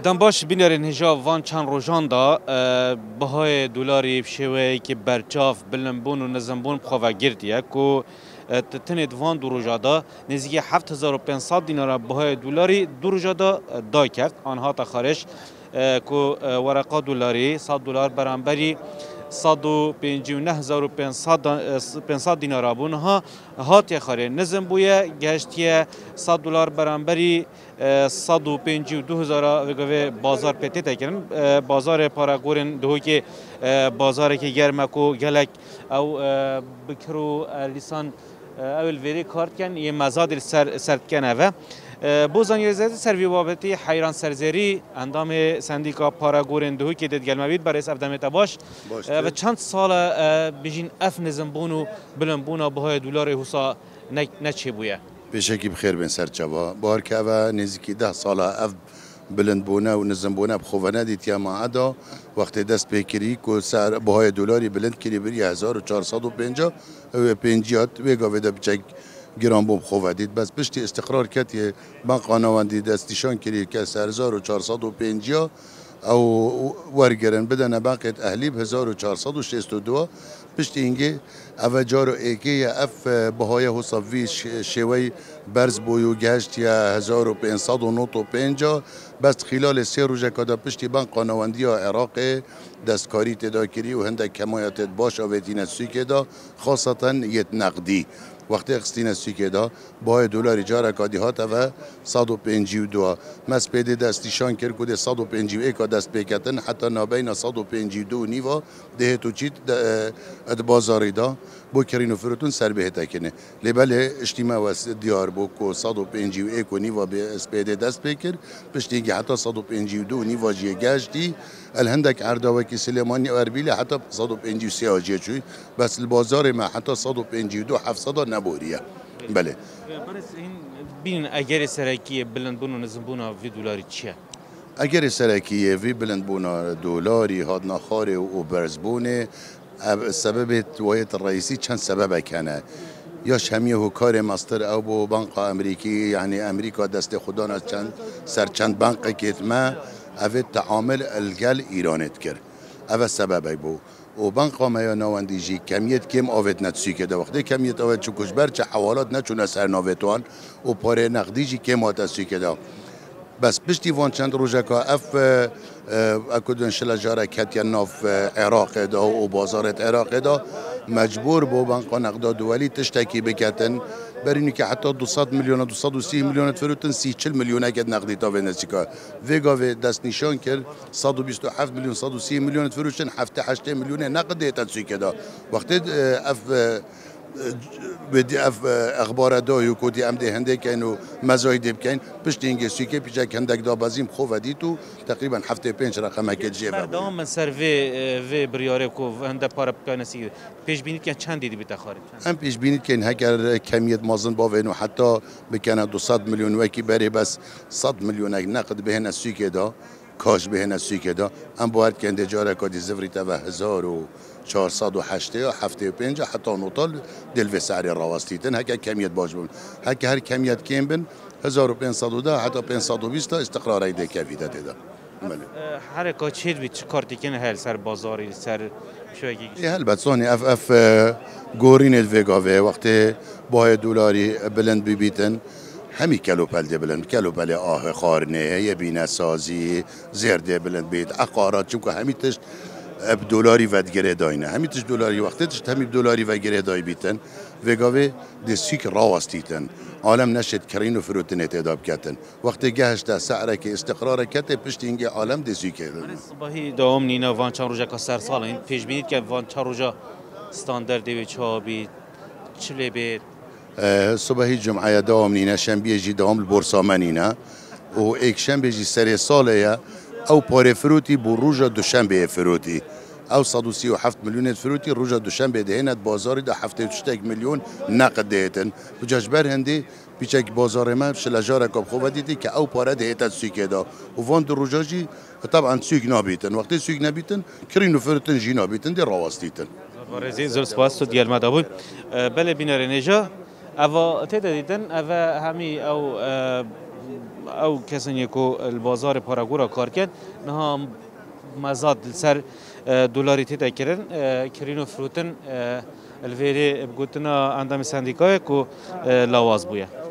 دنباش بینرین هجا وان چند روزان دا بهای دلاری بشوی که برچاف بلنبون و نزنبون بخواه گردیه که تنید وان دو روزا دا نزدیک 7500 دینار بهای دلاری دو روزا دا کرد آنها تا خارج که ورقا دلاری 100 دلار برانبری 159,500 دینار بونها هات خاره نظم بویه گشتیه 100 دلار برانبری 152,000 وگوه بازار پتی تکرن بازار پاراگورن دهو که بازار که گرمکو گلک او بکرو لیسان اول وری کارت کن یه مزاد سرد کنه و بوزان یزدی سروی بابتی حیران سرزری اندام سندیکا پاراگورن دهو که دید گلموید برای افدامت باش و چند سال بجین اف نظم بونو بلن بونا بهای دلار حسا نچه بویه بشکی بخیر بین سرچوا بار که و نزدیکی 10 سال اف بلند بونه و نظم بونه بخوانه دیت یا معدا وقت دست بکری که سر بهای دلاری بلند کری بری 1450 و 50 وگا ودا بچک گران بوم خواه دید بس پشتی استقرار کتی من قانواندی دستیشان کری که 1450 او ورگرن بدن باقیت اهلیب 1462 پشتی اینگه اوجارو ایکی اف بهای حسابی شوی برز بویو گشت یا 1550 بس خلال 3 روزه کدا پشتی بان قانواندی عراق دستکاری تدا کری و هنده کمایت باش آویدین سوی دا خاصتا یت نقدی وقتی اخستین سوی دا بای دلار جاره کادی هات و 152 مس پیده دستیشان کرد کده 151 دست بکتن حتی نابین 152 نیوا ده تو چیت بازاری دا بو کرینو فروتون سر بهتا کنه لبله اجتماع و دیار بو کو 151 نیوا به اسپیده دست بکر پشتی که حتی 152 نیوا جیه گشتی الهندک عرضه کی سلیمانی و اربیل حتی 153 آجیه چوی بس البازار ما حتی 152 700 نبوریه بله برس این بین اگر سرکی بلند بونو نظم بونا وی دلاری چیه اگر سرکی وی بلند بونا دلاری هاد نخاره و برزبونه سبب توایت الرئیسی چند سبب کنه یاش همیه و کار ماستر او بو بانک امریکی یعنی امریکا دست خدانا چند سر چند بانک کتمه اوه تعامل الگل ایرانت کرد اوه سبب بو و بانک ما نواندی جی کمیت کم آوت نتسی که وقتی کمیت آوت چکوش بر چه حوالات نچونه سر ناوتوان و پاره نقدی جی کم آتسی که بس پشتی وان چند روزه که اف اکودن شلجاره کتیا ناف عراق دا و بازارت عراق دا مجبور بو بانک نقدا دولی تشتکی بکتن برینی که حتی 200 میلیون 230 میلیون فروتن 40 میلیون اگه نقدی تا ونسیکا ویگا و دست نشان کرد 127 میلیون 130 میلیون فروشن 7 میلیون نقدی تنسی که دا وقتی اف بدی اف اخبار دایو کودی ام ده هنده کینو مزاید بکن پشت اینگه سویکه پیچه کندک دا بازیم خوب دیتو تقریبا 75 رقم که جیبه دام من سر و بریاره کو هنده پارا بکنسی پیش بینید که چند دیدی بیت خارج هم پیش بینید که هگر کمیت مازن باوینو حتی بکنه 200 میلیون وکی بره بس 100 میلیون نقد بهن سویکه دا کاش بهن سویکه دا ام باید که اندجاره کدی زفریت و 1480 75 حتی نوتال دل و سعر راوستیتن هک کمیت باش بون هک هر کمیت کم بن 1510 حتی 520 استقرار ایده کفیده ده هر کاچید بی چه کارتی کنه هل سر بازاری سر شویگی هل بتسونی اف گورین الوگاوه وقتی با دلاری بلند بیتن همی کلو پلده بلند کلو پله آه خارنه یه بینه سازی زرده بلند بیت عقارات چون که همی تشت دلاری ودگره داینه همی تش دلاری وقتی تشت همی دلاری ودگره دای بیتن وگاوه دستیک راوستیتن عالم نشد کرین و فروتن اتداب کتن وقتی گهش ده سعره که استقرار کته پشت اینگه عالم دستیک صبحی دوام نینا وان چند روزه که سر سال این پیش بینید که وان چند روزه استاندارد و چابی چلی بید صبحی جمعه دوام نینا شنبه جی دوام البورصه منینا و ایک شنبه جی سر ساله او پاره فروتی بو روزا دوشنبه فروتی او 137 میلیون فروتی روزا دوشنبه دهنت بازاری ده 78 میلیون نقد دهتن بجاجبر هندی بیچک بازار ما شلجاره کب خوب دیدی که او پاره دهت سویک دا و وان دو روزاجی طبعا سویک نابیتن وقتی سویک نابیتن کرینو فروتن جی نابیتن دی راواستیتن وارزی زل سپاس تو دیال مدابون بله بینار نجا اوا تیده دیدن اوا همی او کسانی که البازار پاراگورا کار کرد نه مزاد سر دلاری تیده کرن کرینو فروتن الویری بگوتنا اندام سندیکای کو لواز بویا